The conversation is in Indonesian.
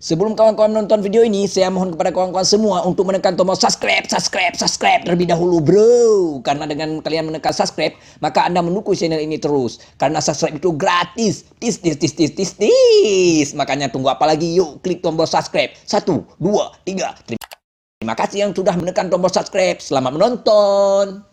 Sebelum kawan-kawan menonton video ini, saya mohon kepada kawan-kawan semua untuk menekan tombol subscribe terlebih dahulu bro. Karena dengan kalian menekan subscribe, maka Anda mendukung channel ini terus. Karena subscribe itu gratis. Tis. Makanya tunggu apa lagi? Yuk klik tombol subscribe. 1, 2, 3. Terima kasih yang sudah menekan tombol subscribe. Selamat menonton.